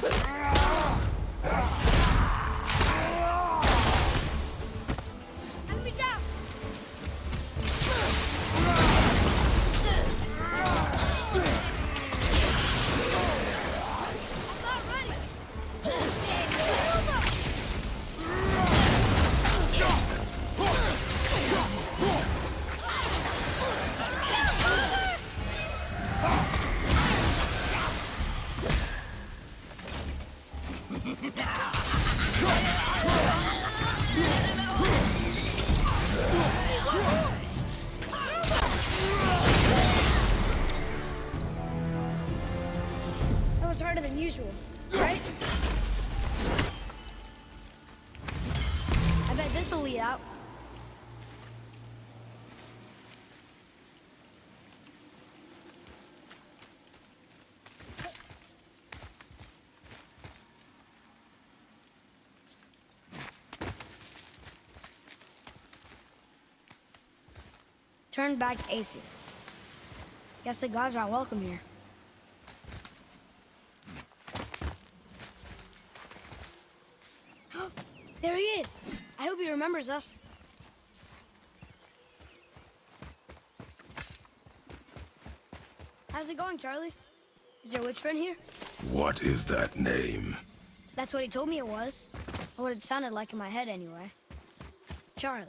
Enemy down! I'm not ready! That was harder than usual, right? I bet this'll lead out. Turn back to AC. Guess the gods aren't welcome here. There he is! I hope he remembers us. How's it going, Charlie? Is your witch friend here? What is that name? That's what he told me it was. Or what it sounded like in my head, anyway. Charlie.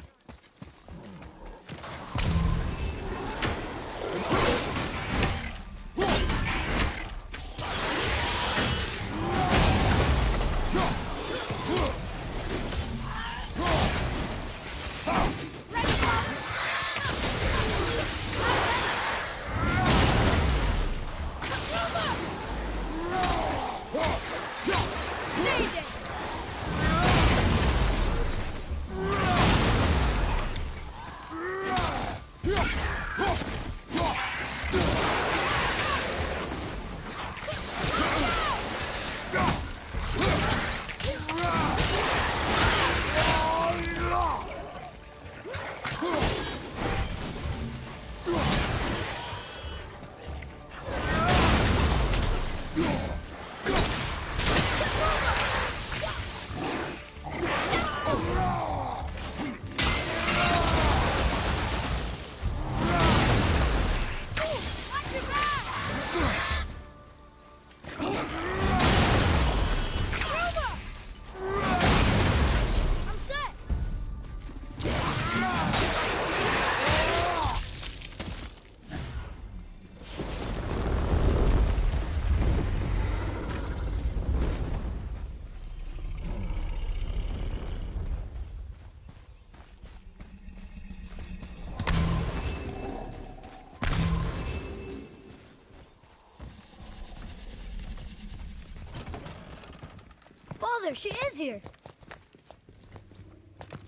Father, she is here.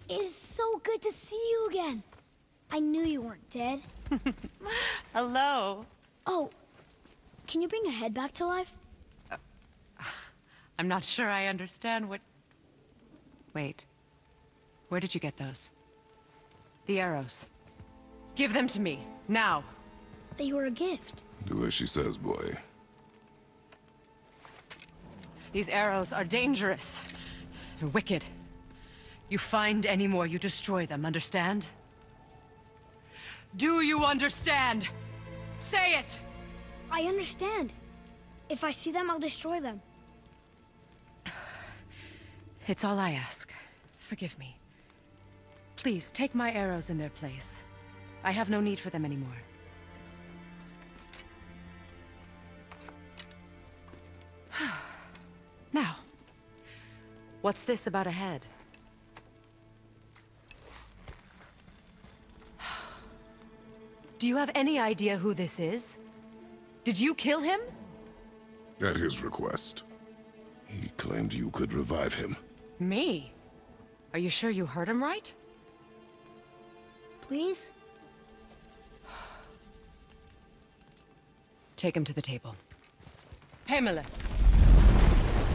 It's so good to see you again. I knew you weren't dead. Hello. Oh, can you bring a head back to life? I'm not sure I understand what... Wait. Where did you get those? The arrows. Give them to me, now. They were a gift. Do as she says, boy. These arrows are dangerous and wicked. You find any more, you destroy them, understand? Do you understand? Say it! I understand. If I see them, I'll destroy them. It's all I ask. Forgive me. Please, take my arrows in their place. I have no need for them anymore. Now, what's this about a head? Do you have any idea who this is? Did you kill him? At his request. He claimed you could revive him. Me? Are you sure you heard him right? Please? Take him to the table. Hey, Mimir.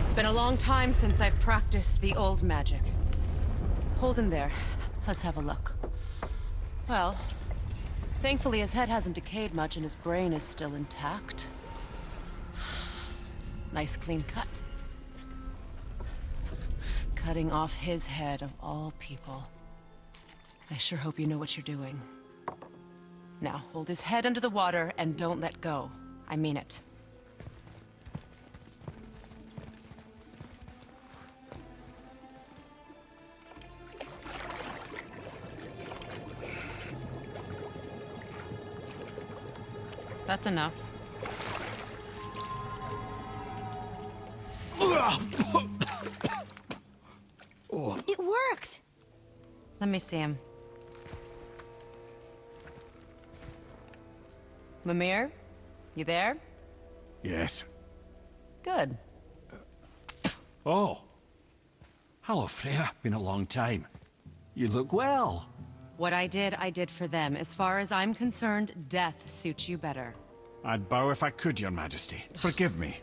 It's been a long time since I've practiced the old magic. Hold him there. Let's have a look. Well, thankfully his head hasn't decayed much and his brain is still intact. Nice clean cut. Cutting off his head of all people. I sure hope you know what you're doing. Now, hold his head under the water and don't let go. I mean it. That's enough. It worked! Let me see him. Mimir? You there? Yes. Good. Oh. Hello, Freya. Been a long time. You look well. What I did for them. As far as I'm concerned, death suits you better. I'd bow if I could, Your Majesty. Forgive me.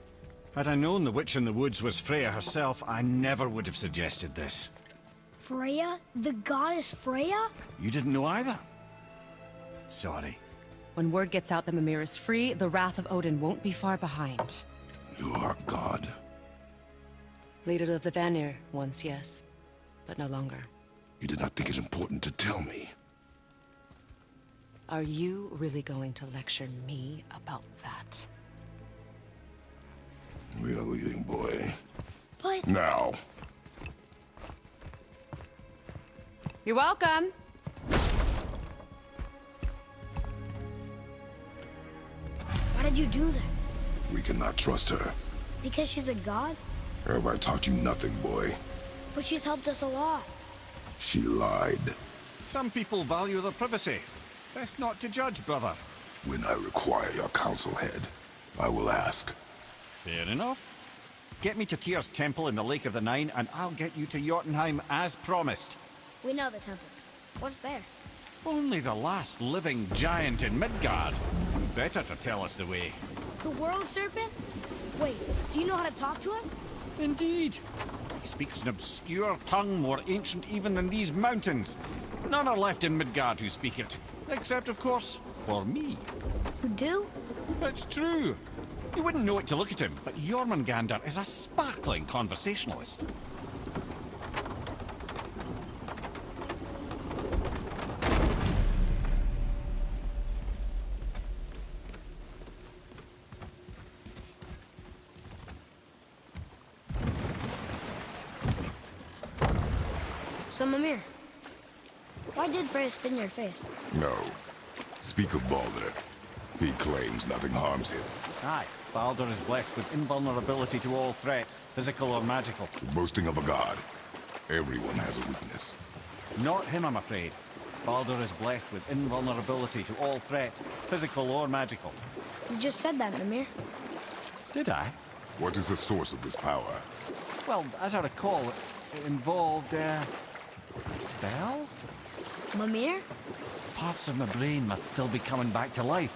Had I known the witch in the woods was Freya herself, I never would have suggested this. Freya? The goddess Freya? You didn't know either? Sorry. When word gets out that Mimir is free, the wrath of Odin won't be far behind. You are God. Leader of the Vanir, once, yes. But no longer. You did not think it important to tell me. Are you really going to lecture me about that? We are leaving, boy. But... Now. You're welcome! Why did you do that? We cannot trust her. Because she's a god? Have I taught you nothing, boy? But she's helped us a lot. She lied. Some people value their privacy. Best not to judge, brother. When I require your council head, I will ask. Fair enough. Get me to Tyr's temple in the Lake of the Nine, and I'll get you to Jotunheim as promised. We know the temple. What's there? Only the last living giant in Midgard. Better to tell us the way. The world serpent? Wait, do you know how to talk to him? Indeed. He speaks an obscure tongue more ancient even than these mountains. None are left in Midgard who speak it. Except, of course, for me. You do? It's true. You wouldn't know it to look at him, but Jormungandr is a sparkling conversationalist. So, Mimir, why did Freya spin your face? No. Speak of Baldur. He claims nothing harms him. Aye, Baldur is blessed with invulnerability to all threats, physical or magical. The boasting of a god. Everyone has a weakness. Not him, I'm afraid. Baldur is blessed with invulnerability to all threats, physical or magical. You just said that, Mimir. Did I? What is the source of this power? Well, as I recall, it involved, a spell? Mimir? Parts of my brain must still be coming back to life.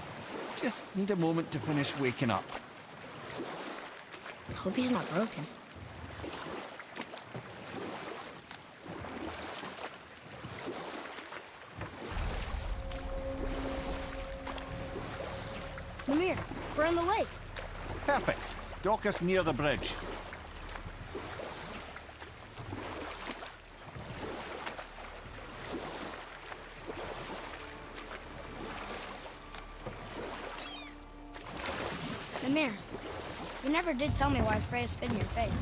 Just need a moment to finish waking up. I hope he's not broken. Mimir, we're in the lake. Perfect. Dock us near the bridge. Mimir, you never did tell me why Freya spit in your face.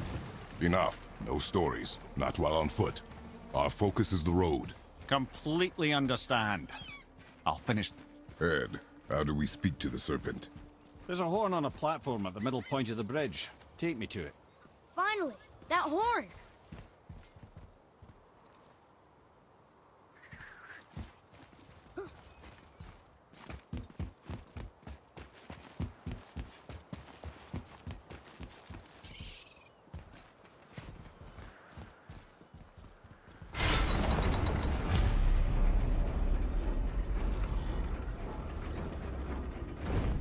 Enough. No stories. Not while on foot. Our focus is the road. Completely understand. I'll finish. Ed, how do we speak to the Serpent? There's a horn on a platform at the middle point of the bridge. Take me to it. Finally, that horn!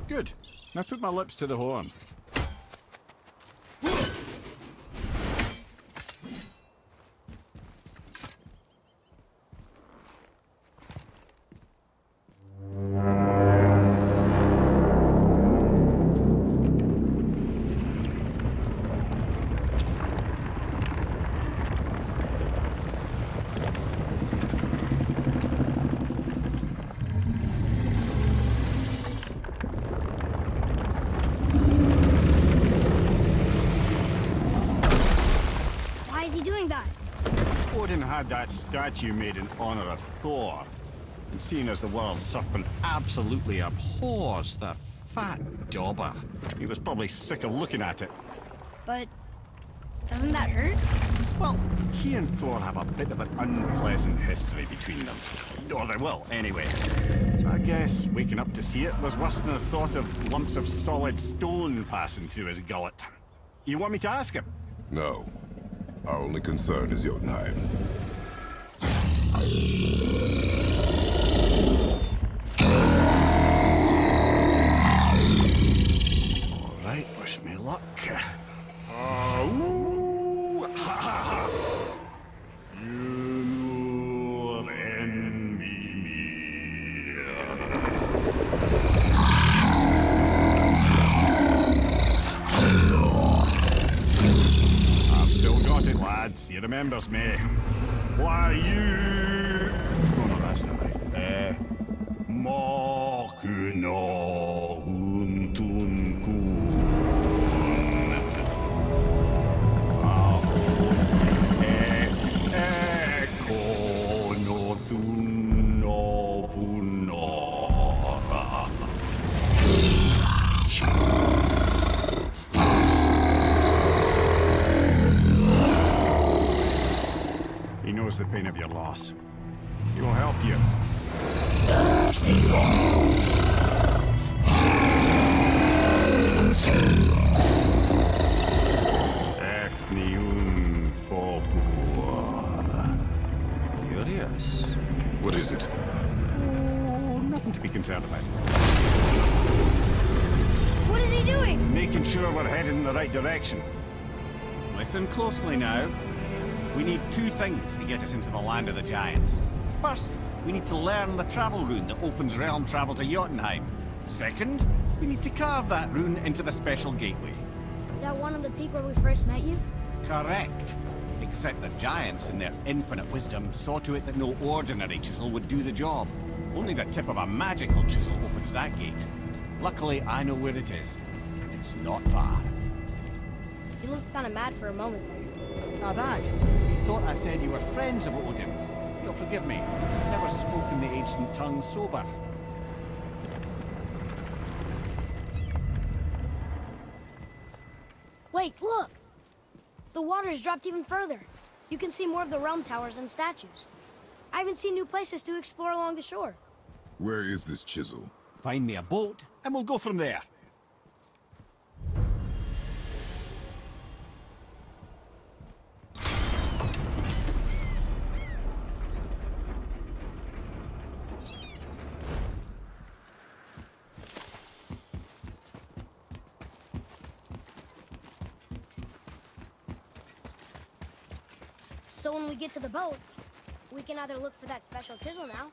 Good. Now put my lips to the horn. Odin had that statue made in honor of Thor. And seeing as the world's serpent absolutely abhors the fat dauber, he was probably sick of looking at it. But doesn't that hurt? Well, he and Thor have a bit of an unpleasant history between them. Or they will, anyway. So I guess waking up to see it was worse than the thought of lumps of solid stone passing through his gullet. You want me to ask him? No. Our only concern is Jotunheim. All right, wish me luck. Ooh, ha, ha, ha. You and Mimir. I've still got it, lads. He remembers me. Why you? Oh no, that's not right. Mokuno huntun kun. He knows the pain of your loss. He will help you. Curious. What is it? Oh, nothing to be concerned about. What is he doing? Making sure we're headed in the right direction. Listen closely now. We need two things to get us into the land of the giants. First, we need to learn the travel rune that opens realm travel to Jotunheim. Second, we need to carve that rune into the special gateway. That one on the peak where we first met you? Correct. Except the giants, in their infinite wisdom, saw to it that no ordinary chisel would do the job. Only the tip of a magical chisel opens that gate. Luckily, I know where it is, and it's not far. You looked kind of mad for a moment there. Now that, you thought I said you were friends of Odin. You'll forgive me. I've never spoken the ancient tongue sober. Wait, look! The water's dropped even further. You can see more of the realm towers and statues. I even see new places to explore along the shore. Where is this chisel? Find me a boat, and we'll go from there. So when we get to the boat, we can either look for that special chisel now,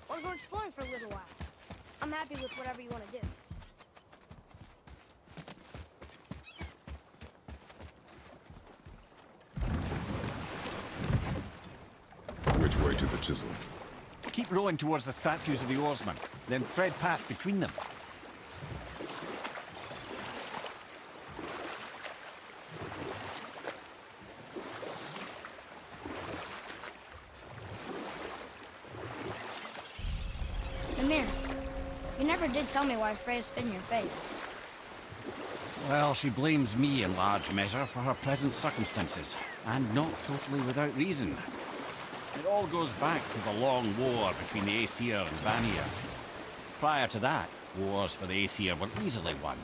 or go exploring for a little while. I'm happy with whatever you want to do. Which way to the chisel? Keep rowing towards the statues of the oarsmen, then thread past between them. Mimir, you never did tell me why Freya spit in your face. Well, she blames me in large measure for her present circumstances, and not totally without reason. It all goes back to the long war between the Aesir and Vanir. Prior to that, wars for the Aesir were easily won,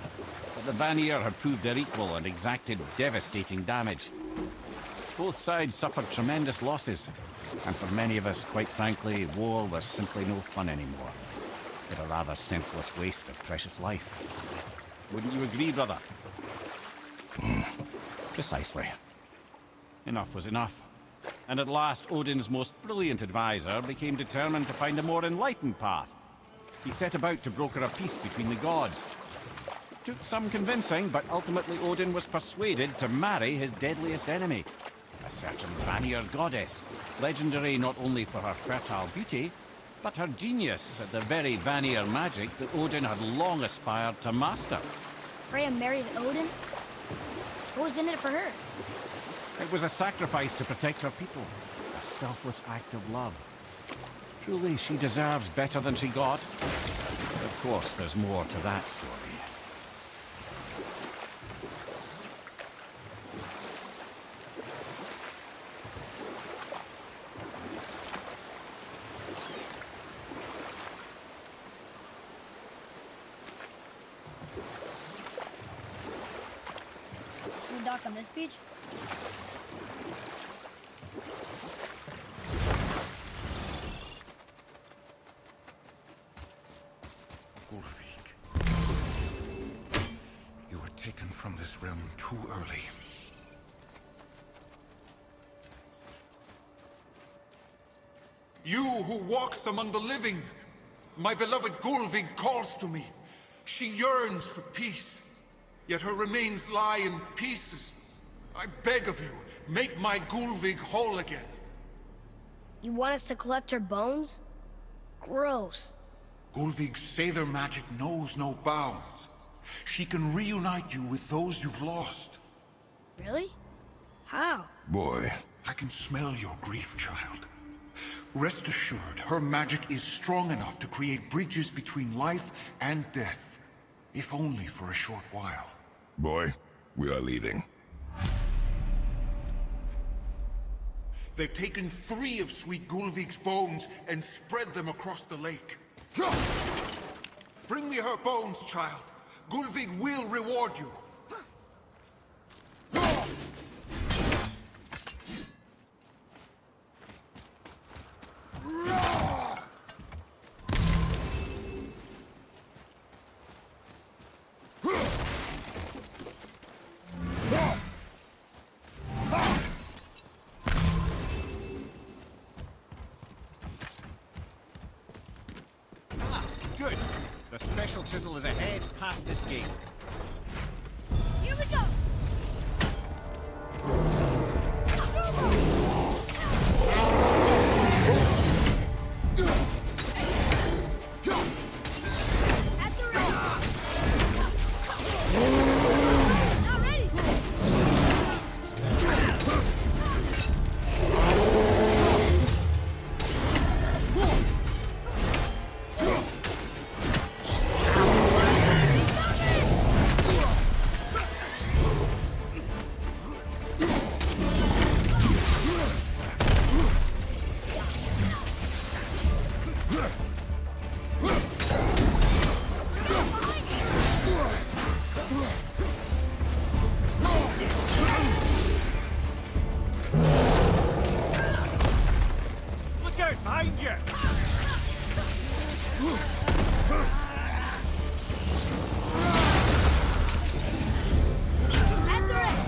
but the Vanir had proved their equal and exacted devastating damage. Both sides suffered tremendous losses, and for many of us, quite frankly, war was simply no fun anymore. But a rather senseless waste of precious life. Wouldn't you agree, brother? Precisely. Enough was enough. And at last, Odin's most brilliant advisor became determined to find a more enlightened path. He set about to broker a peace between the gods. It took some convincing, but ultimately Odin was persuaded to marry his deadliest enemy, a certain Vanir goddess, legendary not only for her fertile beauty, but her genius at the very Vanir magic that Odin had long aspired to master. Freya married Odin? What was in it for her? It was a sacrifice to protect her people. A selfless act of love. Truly, she deserves better than she got. Of course, there's more to that story. Should we dock on this beach? You were taken from this realm too early. You who walks among the living, my beloved Gulvig calls to me. She yearns for peace, yet her remains lie in pieces. I beg of you, make my Gulvig whole again. You want us to collect her bones? Gross. Gulvig's Sather magic knows no bounds. She can reunite you with those you've lost. Really? How? Boy, I can smell your grief, child. Rest assured, her magic is strong enough to create bridges between life and death. If only for a short while. boy, we are leaving. They've taken 3 of Sweet Gulvig's bones and spread them across the lake. Bring me her bones, child. Gulvig will reward you. Good. The special chisel is ahead past this gate. Here we go! At the ready! Not ready! Look out behind you! At the ready!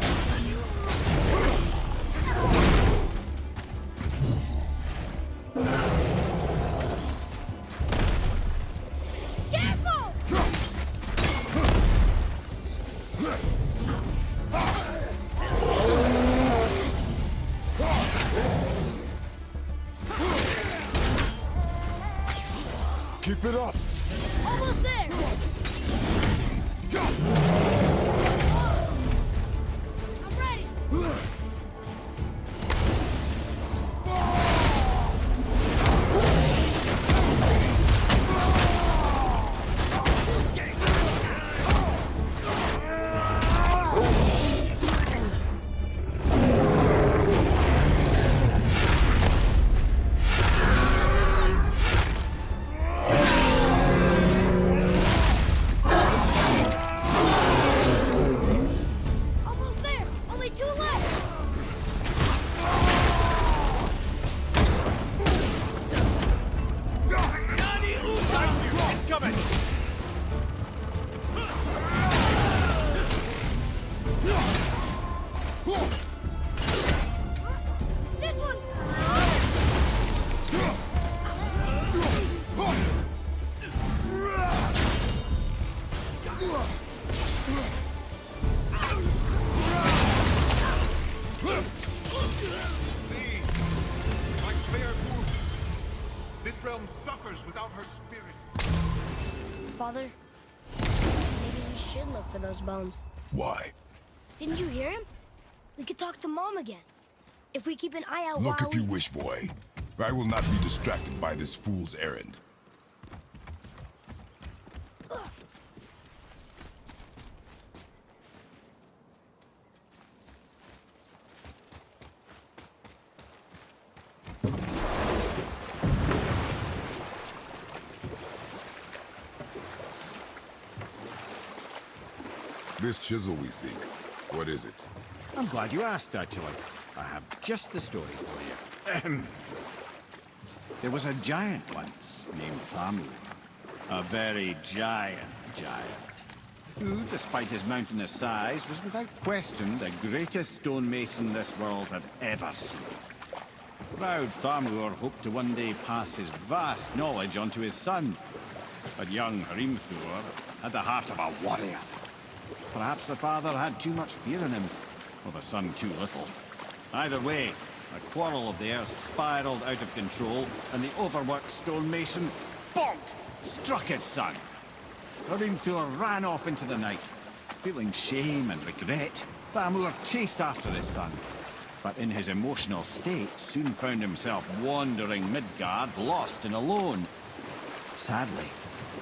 Careful! Keep it up! Almost there! I'm ready! Almost there! Only 2 left! Incoming! This one! Please, my fair Gulvig. This realm suffers without her spirit. Father, maybe we should look for those bones. Why? Didn't you hear him? We could talk to Mom again. If we keep an eye out Look while if you wish, boy. I will not be distracted by this fool's errand. This chisel we seek, what is it? I'm glad you asked, actually. I have just the story for you. Ahem. There was a giant once named Thamur. A very giant, who, despite his mountainous size, was without question the greatest stonemason this world had ever seen. Proud Thamur hoped to one day pass his vast knowledge on to his son. But young Hrimthur had the heart of a warrior. Perhaps the father had too much fear in him, or the son too little. Either way, a quarrel of theirs spiraled out of control, and the overworked stonemason, bonk, struck his son. Hrimthur ran off into the night. Feeling shame and regret, Thamur chased after his son. But in his emotional state, soon found himself wandering Midgard, lost and alone. Sadly,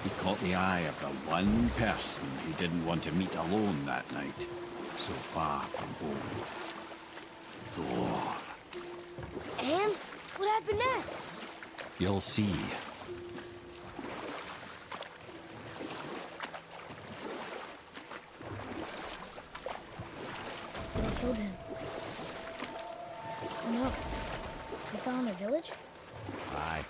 he caught the eye of the one person he didn't want to meet alone that night, so far from home. Thor. And what happened next? You'll see. Thor killed him. Oh no. He fell in the village? Aye.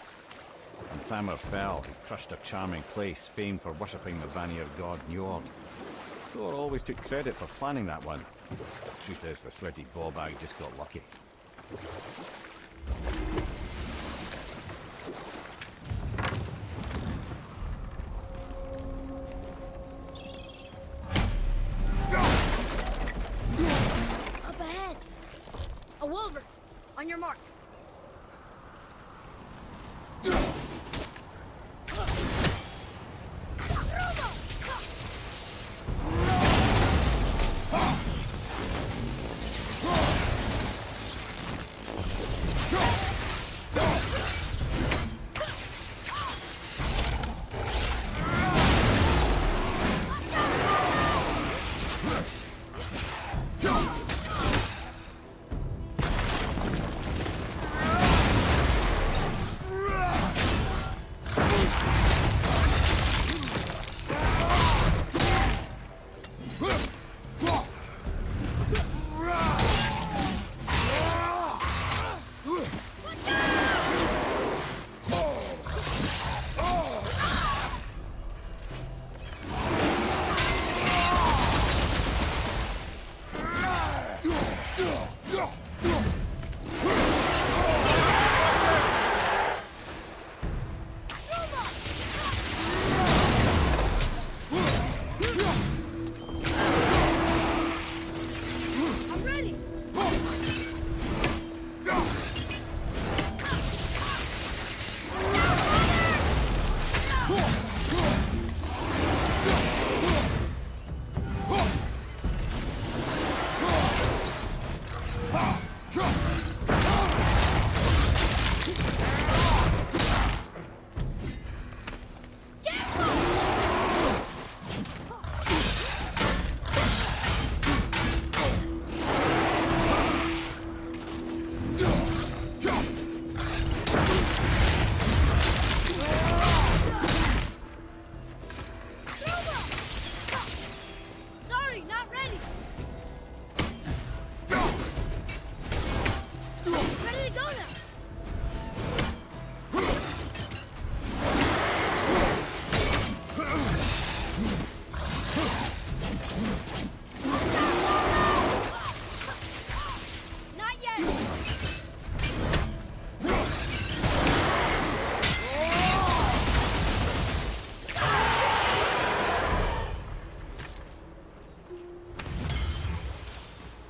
When Thamur fell, he crushed a charming place famed for worshipping the Vanir god Njord. Thor always took credit for planning that one. Truth is, the sweaty ballbag just got lucky. Up ahead. A wolver. On your mark.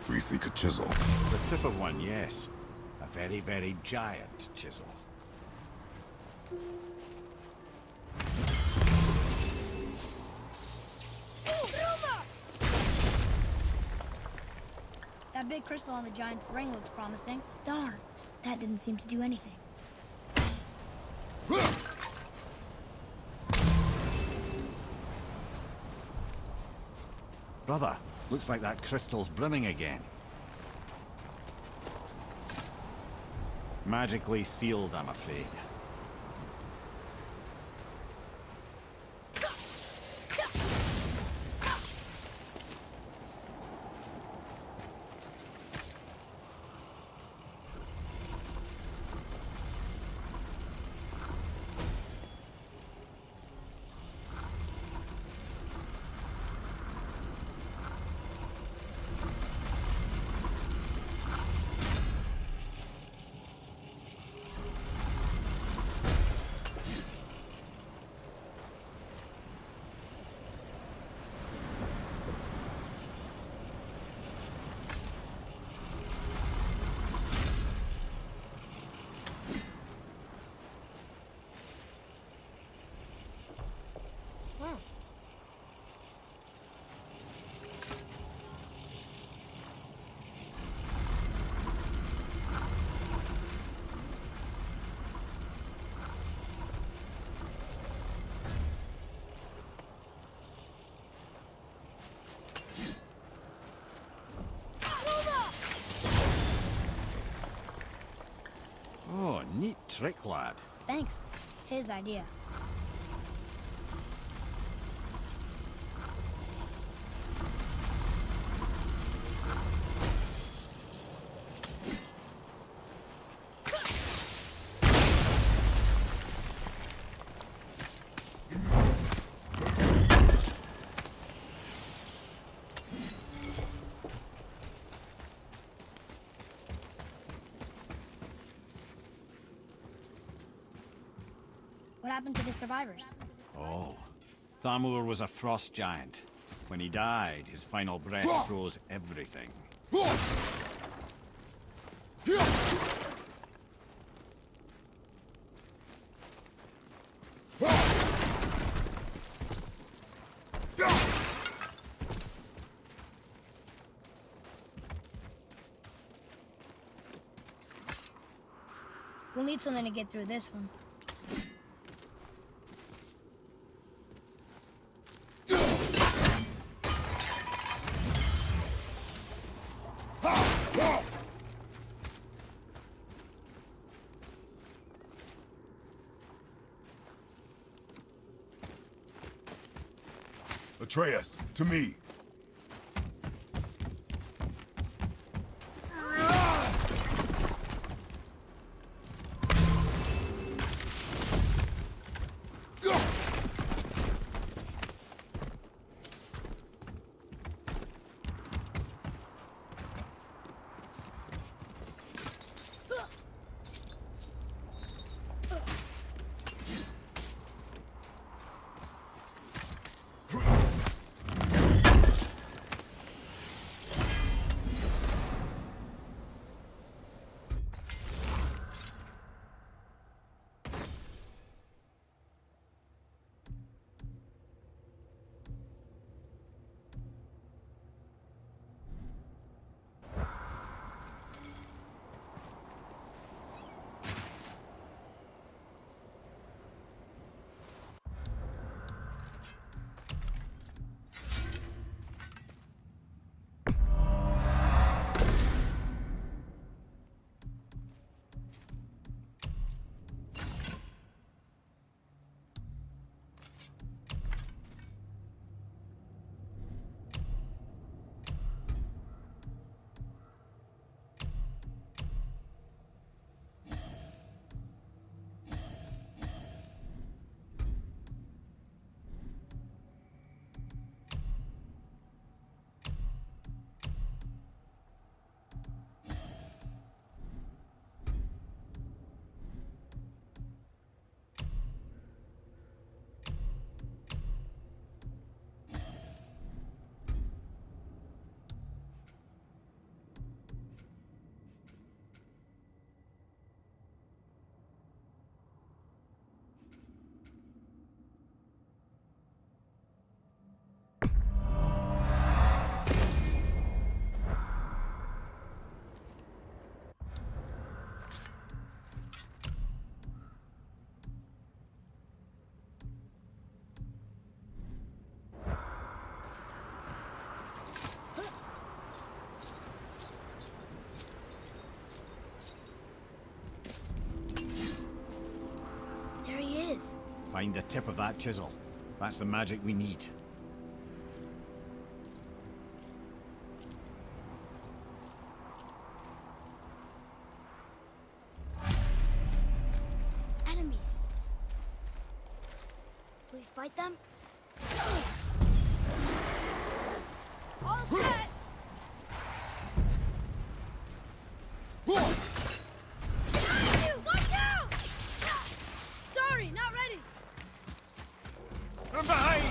We seek a chisel. The tip of one, yes. A very, very giant chisel. That That big crystal on the giant's ring looks promising. Darn, that didn't seem to do anything. Brother, looks like that crystal's brimming again. Magically sealed, I'm afraid. Oh, neat trick, lad. Thanks. His idea. What happened to the survivors? Oh, Thamur was a frost giant. When he died, his final breath froze everything. We'll need something to get through this one. Atreus, to me. Find the tip of that chisel. That's the magic we need. Enemies. Do we fight them? All set! Watch out! Sorry, not ready. From behind!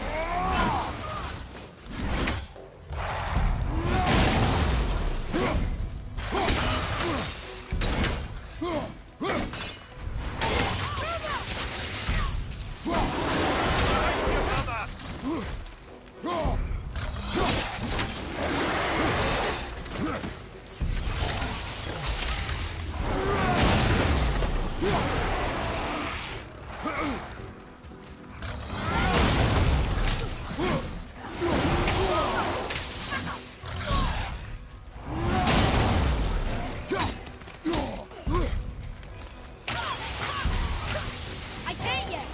I can't yet.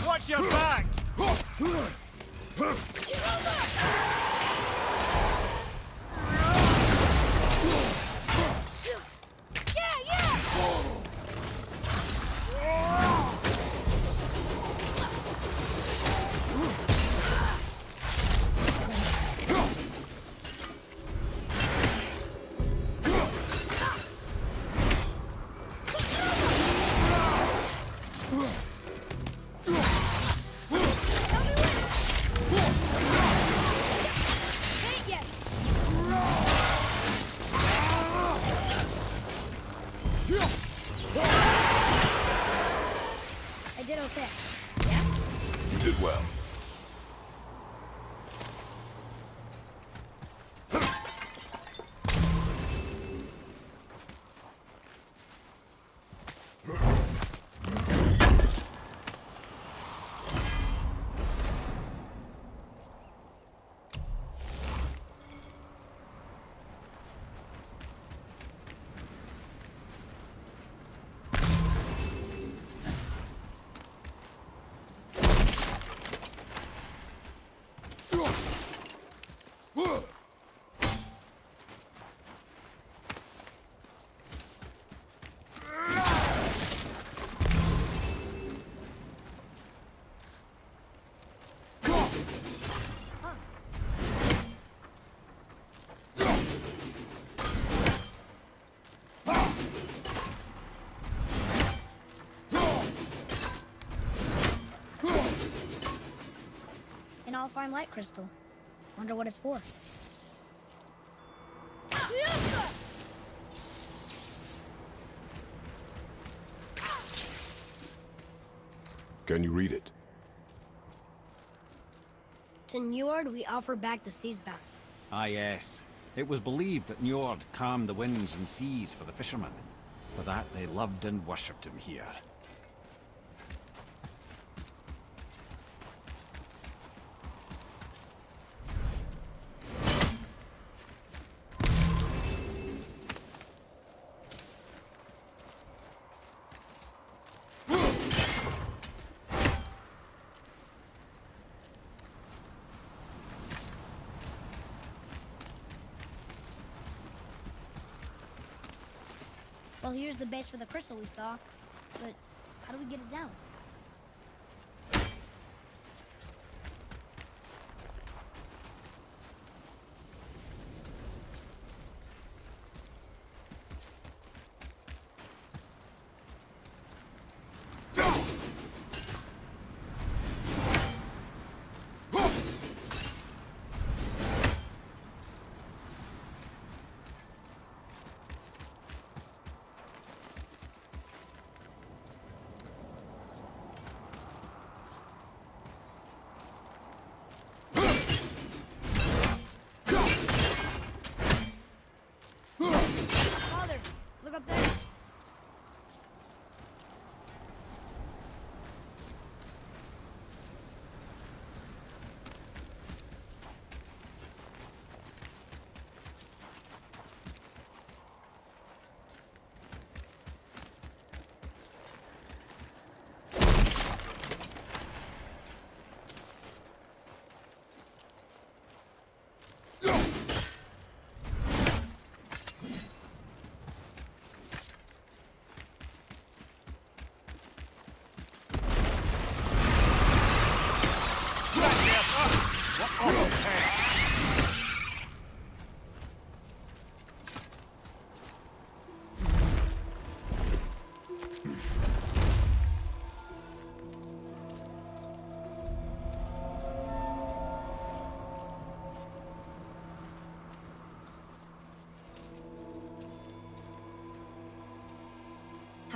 Watch your back! Yeah, yeah! Can't yet. I did okay. You did well. An all-fine light crystal. Wonder what it's for. Can you read it? To Njord, we offer back the sea's bounty. Ah, yes. It was believed that Njord calmed the winds and seas for the fishermen. For that, they loved and worshipped him here. Well, here's the base for the crystal we saw. But how do we get it down?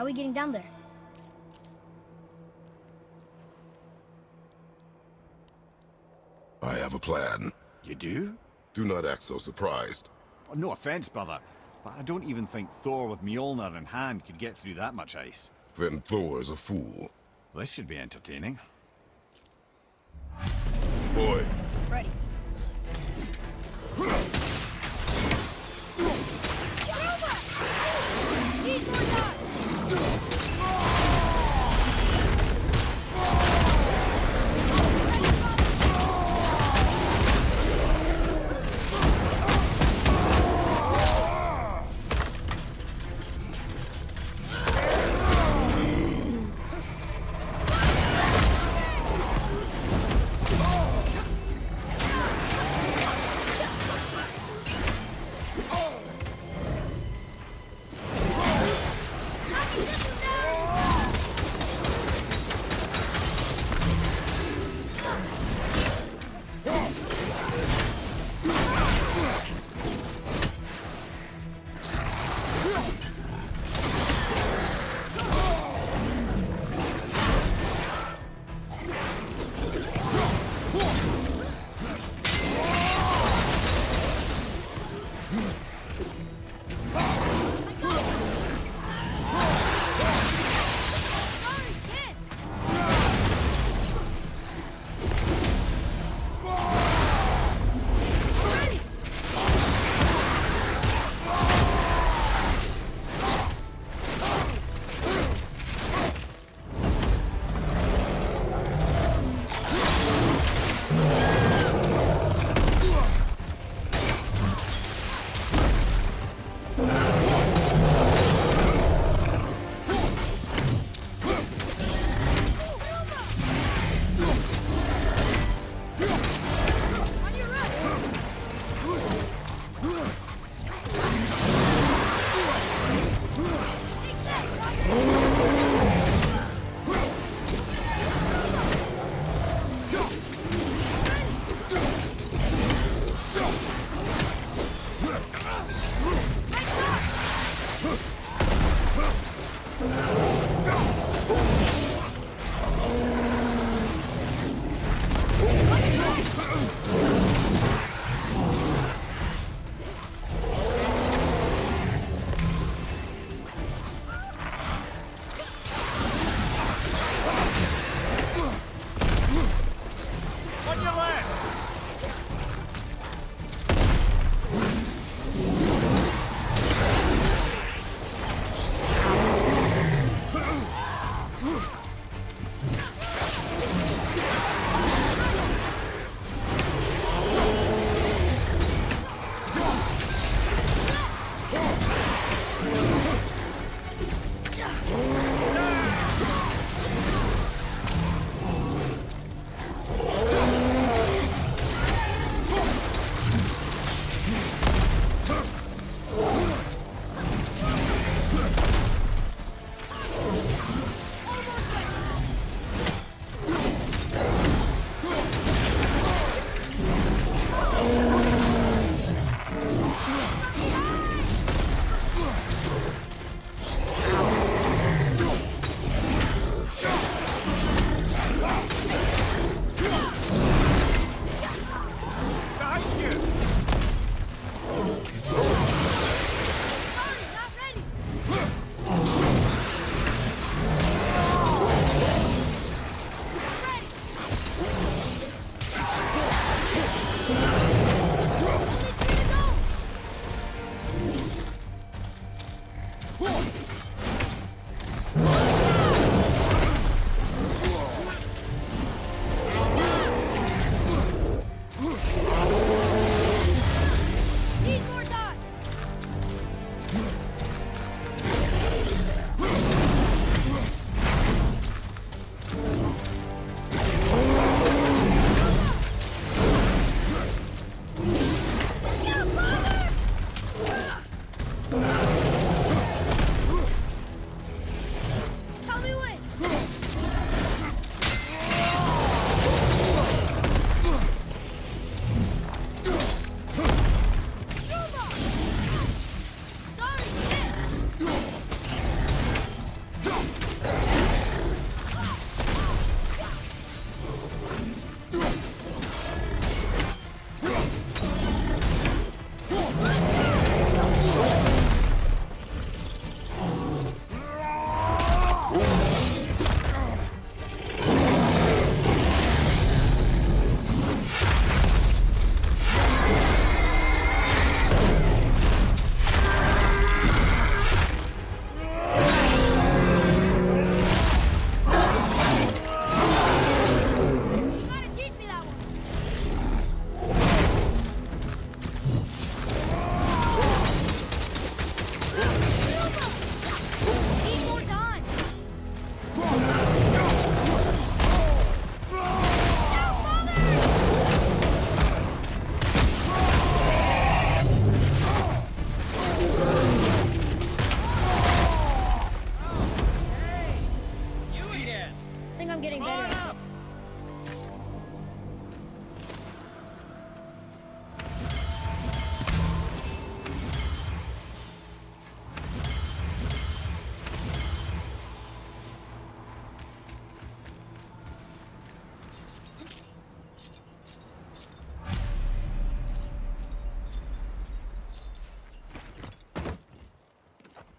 How are we getting down there? I have a plan. You do? Do not act so surprised. Oh, no offense, brother, but I don't even think Thor with Mjolnir in hand could get through that much ice. Then Thor is a fool. This should be entertaining. Boy, Ready. Need more time!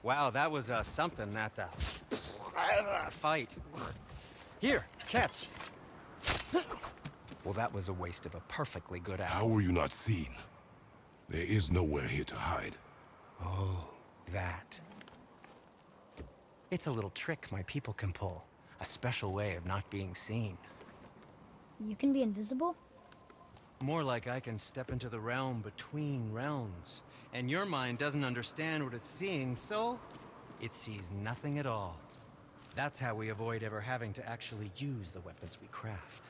Wow, that was something, that fight. Here, catch. Well, that was a waste of a perfectly good How hour. were you not seen? There is nowhere here to hide. Oh, that. It's a little trick my people can pull. A special way of not being seen. You can be invisible? More like I can step into the realm between realms. And your mind doesn't understand what it's seeing, so it sees nothing at all. That's how we avoid ever having to actually use the weapons we craft.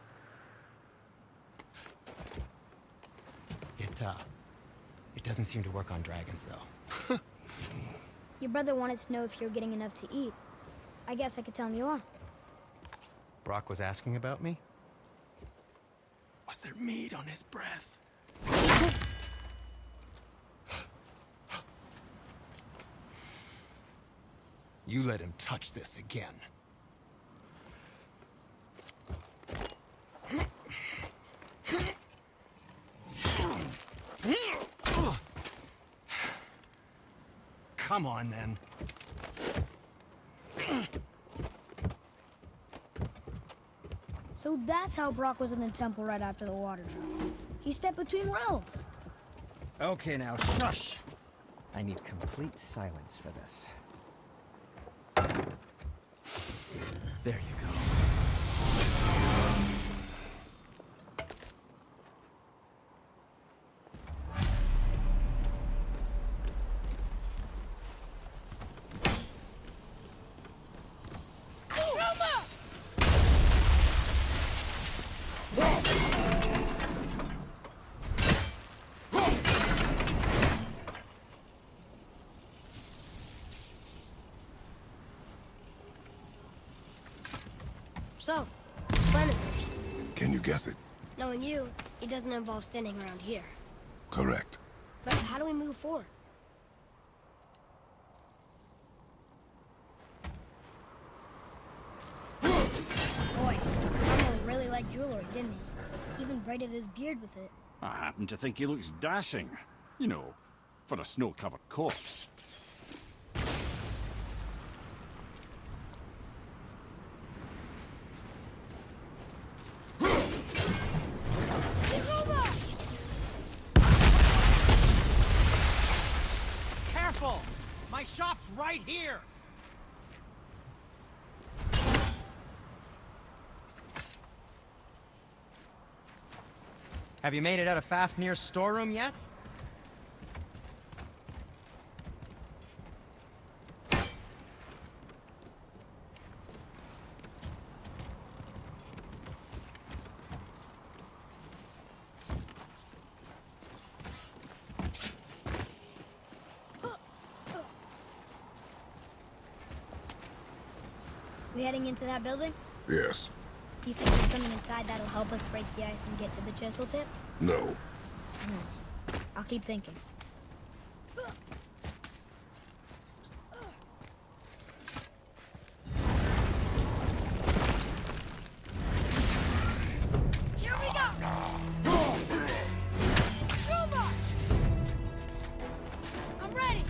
It doesn't seem to work on dragons, though. Your brother wanted to know if you're getting enough to eat. I guess I could tell him you are. Brock was asking about me? Was there meat on his breath? You let him touch this again. Come on, then. So that's how Brock was in the temple right after the water drop. He stepped between realms. Okay, now, shush! I need complete silence for this. There you go. So, plan of yours. Can you guess it? Knowing you, it doesn't involve standing around here. Correct. But how do we move forward? Boy, Reynell really liked jewelry, didn't he? Even braided his beard with it. I happen to think he looks dashing. You know, for a snow-covered corpse. Careful! My shop's right here! Have you made it out of Fafnir's storeroom yet? We heading into that building? Yes. You think there's something inside that'll help us break the ice and get to the chisel tip? No. I'll keep thinking. Here we go! Silver! I'm ready!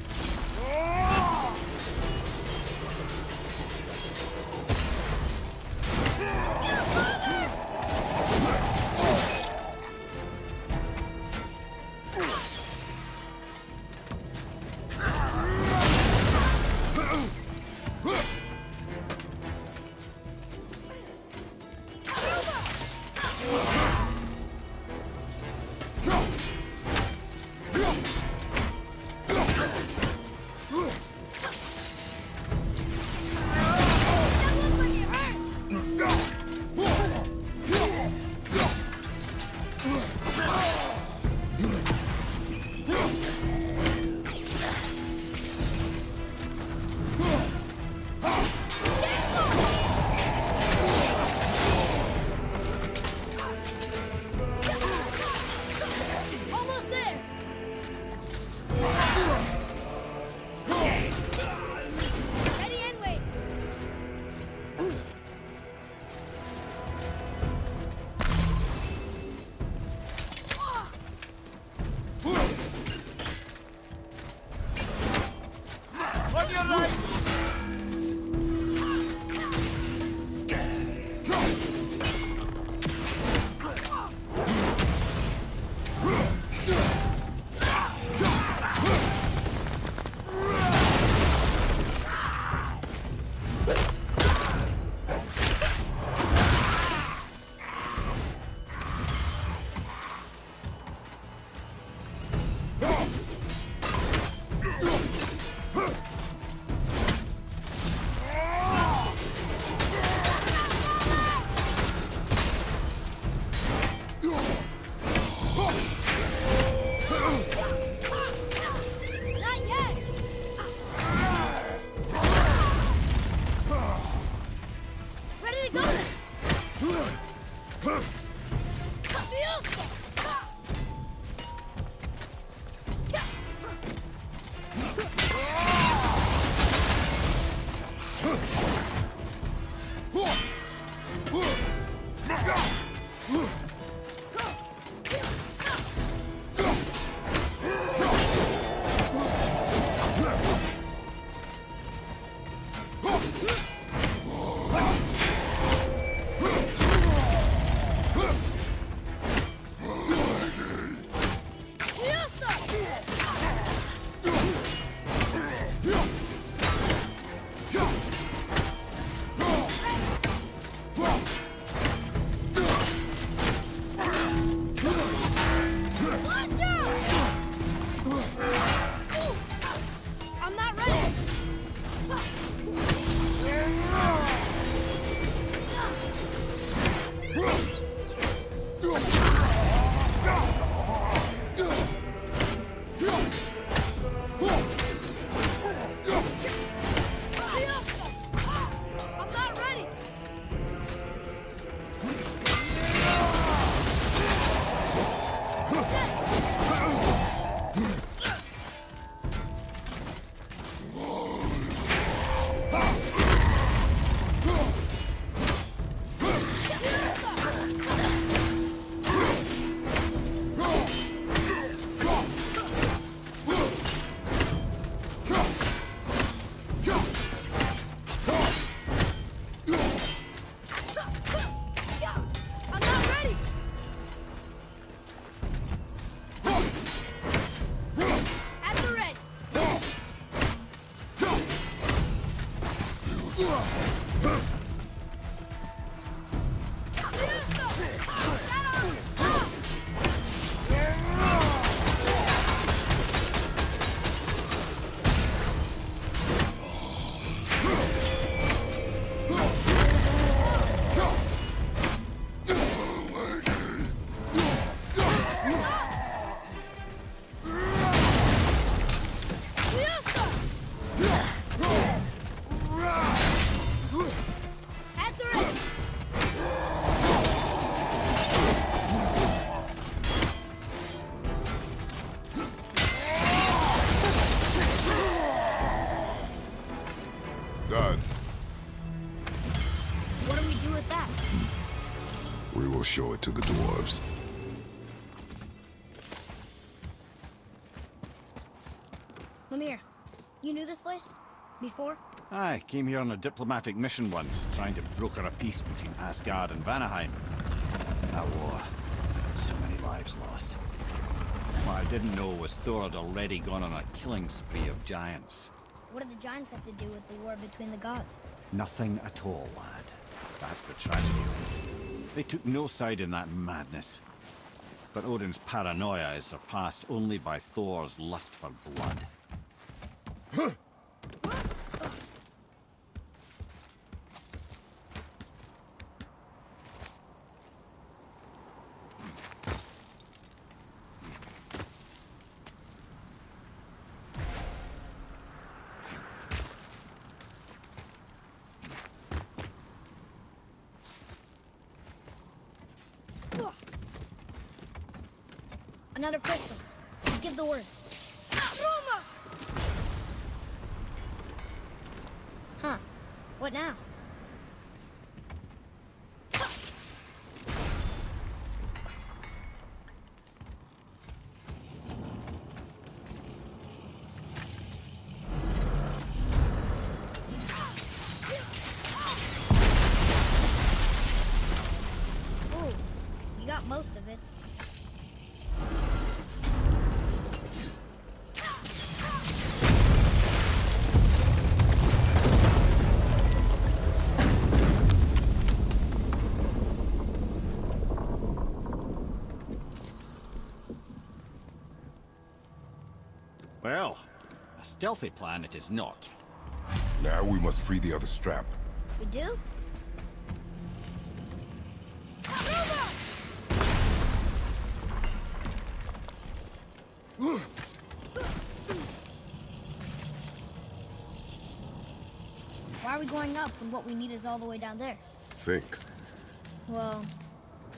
show it to the dwarves. Mimir, you knew this place? Before? I came here on a diplomatic mission once, trying to broker a peace between Asgard and Vanaheim. That war. So many lives lost. What I didn't know was Thor had already gone on a killing spree of giants. What did the giants have to do with the war between the gods? Nothing at all, lad. That's the tragedy. They took no side in that madness. But Odin's paranoia is surpassed only by Thor's lust for blood. Another crystal. Just give the word. Huh. What now? Ooh, you got most of it. Well, a stealthy plan it is not. Now we must free the other strap. We do? Why are we going up when what we need is all the way down there? Think. Well,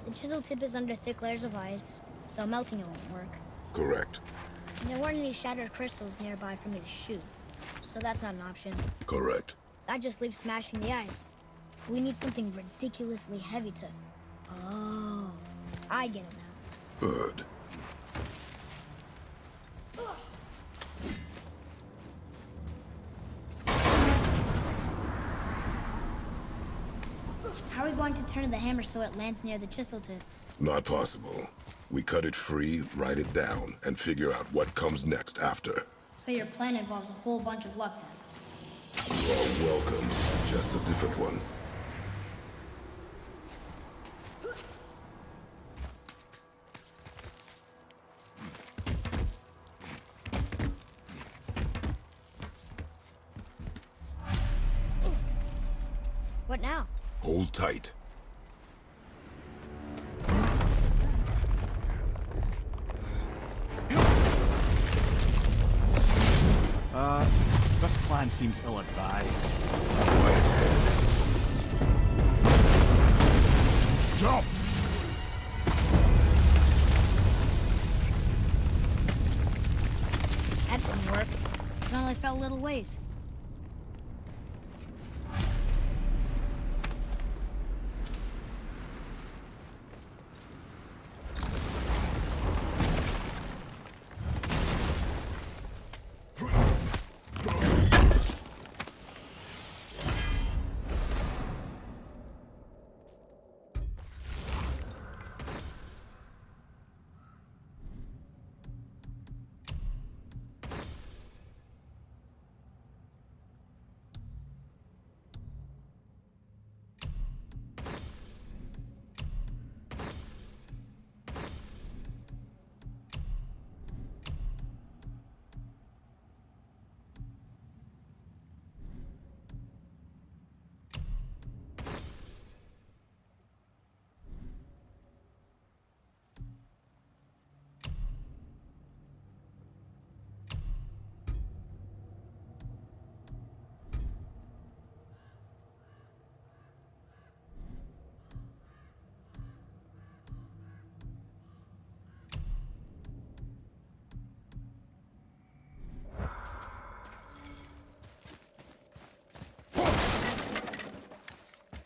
the chisel tip is under thick layers of ice, so melting it won't work. Correct. And there weren't any shattered crystals nearby for me to shoot, so that's not an option. Correct. That just leaves smashing the ice. We need something ridiculously heavy to... Oh, I get it now. Good. How are we going to turn the hammer so it lands near the chisel tip? Not possible. We cut it free, write it down, and figure out what comes next after. So your plan involves a whole bunch of luck then. You are welcome. Just a different one. What now? Hold tight. This plan seems ill-advised. Quiet head. Jump! That didn't work. It only fell little ways.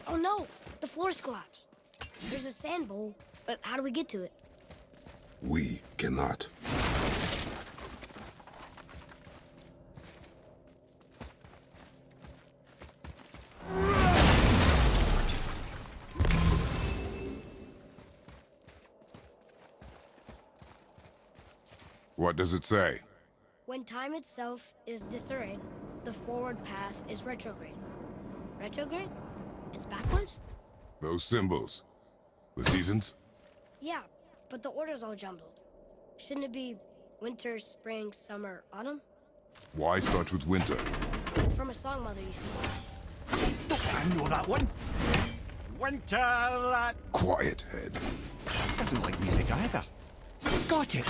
Oh no! The floor's collapsed. There's a sand bowl, but how do we get to it? We cannot. What does it say? When time itself is disarrayed, the forward path is retrograde. Retrograde? It's backwards? Those symbols. The seasons? Yeah, but the order's all jumbled. Shouldn't it be winter, spring, summer, autumn? Why start with winter? It's from a song Mother used to sing. I know that one. Winter Quiet, head. doesn't like music either. Got it.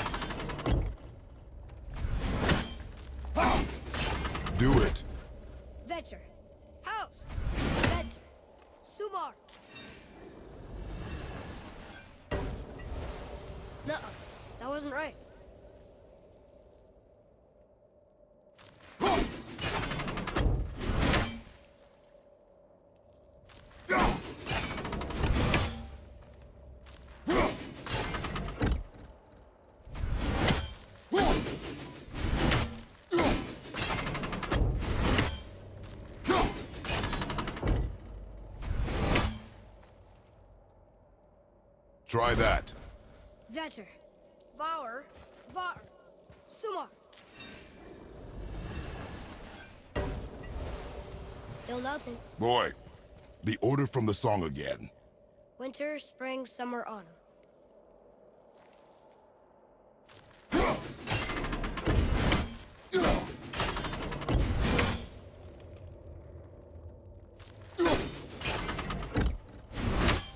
Do it. Vetter. House. Vetter. Sumar. Nuh-uh. That wasn't right. Try that. Vetter. Var. Var. Sumar. Still nothing. Boy, the order from the song again. Winter, spring, summer, autumn.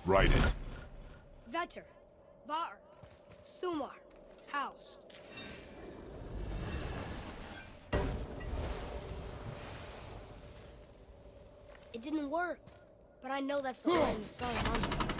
Write it. Vetter. Var. Sumar. House. It didn't work, but I know that's the line in the song Mom sang.